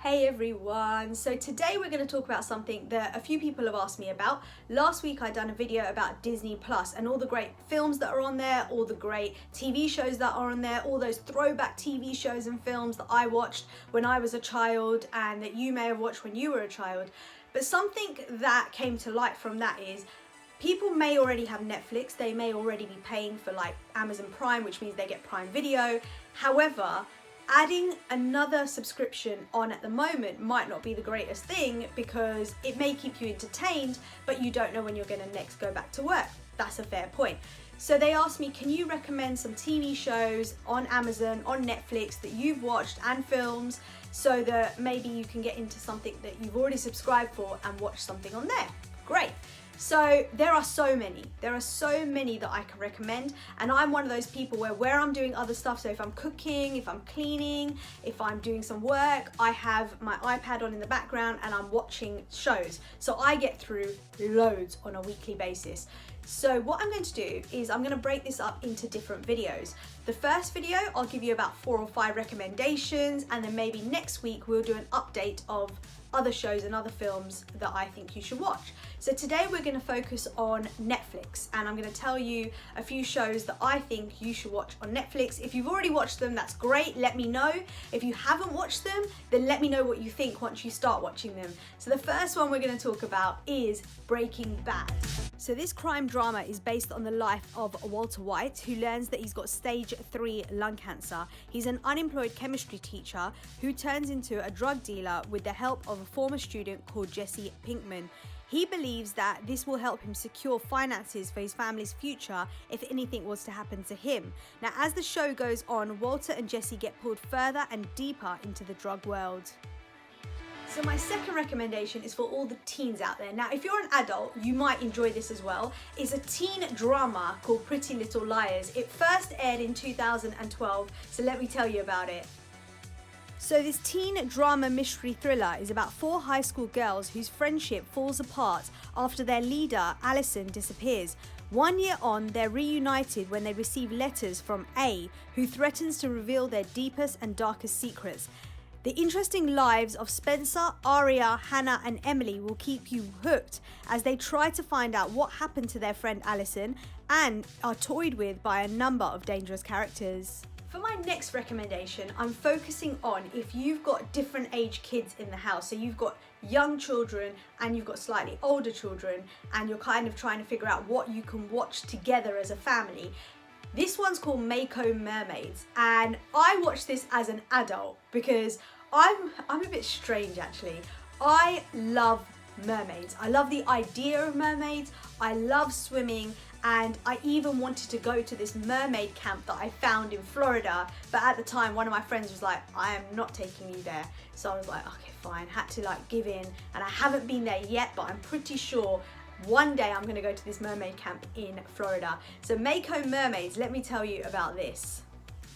Hey everyone, so today we're going to talk about something that a few people have asked me about. Last week I done a video about Disney Plus and all the great films that are on there, all the great TV shows that are on there, all those throwback TV shows and films that I watched when I was a child and that you may have watched when you were a child. But something that came to light from that is people may already have Netflix, they may already be paying for like Amazon Prime, which means they get Prime Video. However, adding another subscription on at the moment might not be the greatest thing because it may keep you entertained, but you don't know when you're going to next go back to work. That's a fair point. So they asked me, can you recommend some TV shows on Amazon, on Netflix that you've watched and films so that maybe you can get into something that you've already subscribed for and watch something on there? Great. So there are so many that I can recommend, and I'm one of those people where I'm doing other stuff, so if I'm cooking, if I'm cleaning, if I'm doing some work, I have my iPad on in the background and I'm watching shows. So I get through loads on a weekly basis. So what I'm going to do is I'm going to break this up into different videos. The first video, I'll give you about 4 or 5 recommendations, and then maybe next week we'll do an update of other shows and other films that I think you should watch. So today we're going to focus on Netflix, and I'm going to tell you a few shows that I think you should watch on Netflix. If you've already watched them, that's great, let me know. If you haven't watched them, then let me know what you think once you start watching them. So the first one we're going to talk about is Breaking Bad. So this crime drama is based on the life of Walter White, who learns that he's got stage 3 lung cancer. He's an unemployed chemistry teacher who turns into a drug dealer with the help of a former student called Jesse Pinkman. He believes that this will help him secure finances for his family's future if anything was to happen to him. Now, as the show goes on, Walter and Jesse get pulled further and deeper into the drug world. So my second recommendation is for all the teens out there. Now, if you're an adult, you might enjoy this as well. It's a teen drama called Pretty Little Liars. It first aired in 2012, so let me tell you about it. So this teen drama mystery thriller is about 4 high school girls whose friendship falls apart after their leader, Allison, disappears. 1 year on, they're reunited when they receive letters from A, who threatens to reveal their deepest and darkest secrets. The interesting lives of Spencer, Aria, Hannah and Emily will keep you hooked as they try to find out what happened to their friend Allison and are toyed with by a number of dangerous characters. For my next recommendation, I'm focusing on if you've got different age kids in the house. So you've got young children and you've got slightly older children and you're kind of trying to figure out what you can watch together as a family. This one's called Mako Mermaids, and I watched this as an adult because I'm a bit strange actually. I love mermaids. I love the idea of mermaids. I love swimming, and I even wanted to go to this mermaid camp that I found in Florida, but at the time one of my friends was like, I am not taking you there. So I was like, okay fine, had to like give in, and I haven't been there yet, but I'm pretty sure one day I'm gonna go to this mermaid camp in Florida. So Mako Mermaids, let me tell you about this.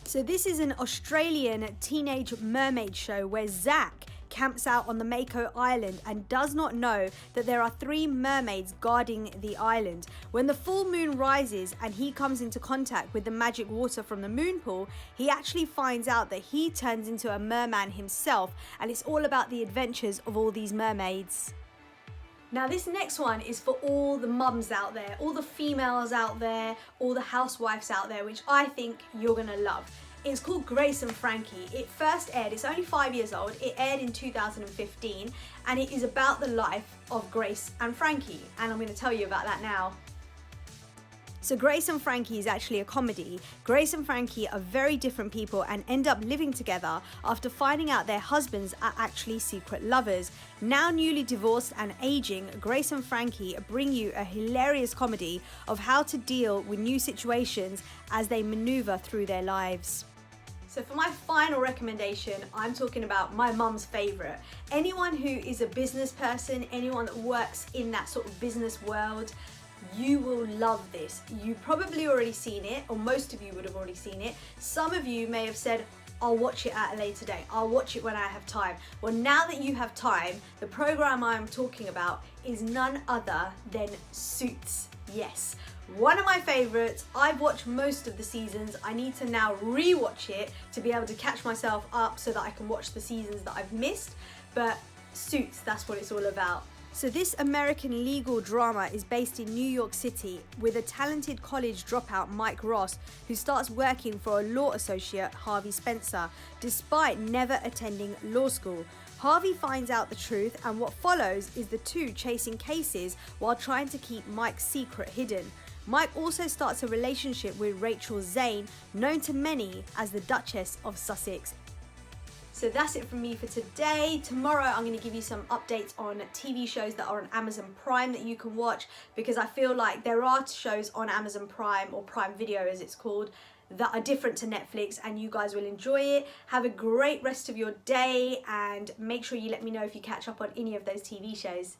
So this is an Australian teenage mermaid show where Zach camps out on the Mako Island and does not know that there are 3 mermaids guarding the island. When the full moon rises and he comes into contact with the magic water from the moon pool, he actually finds out that he turns into a merman himself, and it's all about the adventures of all these mermaids. Now this next one is for all the mums out there, all the females out there, all the housewives out there, which I think you're gonna love. It's called Grace and Frankie. It first aired, it's only 5 years old, it aired in 2015, and it is about the life of Grace and Frankie, and I'm gonna tell you about that now. So Grace and Frankie is actually a comedy. Grace and Frankie are very different people and end up living together after finding out their husbands are actually secret lovers. Now newly divorced and aging, Grace and Frankie bring you a hilarious comedy of how to deal with new situations as they maneuver through their lives. So for my final recommendation, I'm talking about my mum's favourite. Anyone who is a business person, anyone that works in that sort of business world, you will love this. You've probably already seen it, or most of you would have already seen it. Some of you may have said, I'll watch it at a later date. I'll watch it when I have time. Well, now that you have time, the program I'm talking about is none other than Suits. Yes, one of my favorites. I've watched most of the seasons. I need to now re-watch it to be able to catch myself up so that I can watch the seasons that I've missed. but Suits, that's what it's all about. So this American legal drama is based in New York City with a talented college dropout, Mike Ross, who starts working for a law associate, Harvey Spencer, despite never attending law school. Harvey finds out the truth, and what follows is the two chasing cases while trying to keep Mike's secret hidden. Mike also starts a relationship with Rachel Zane, known to many as the Duchess of Sussex. So that's it from me for today. Tomorrow I'm going to give you some updates on TV shows that are on Amazon Prime that you can watch, because I feel like there are shows on Amazon Prime, or Prime Video as it's called, that are different to Netflix, and you guys will enjoy it. Have a great rest of your day, and make sure you let me know if you catch up on any of those TV shows.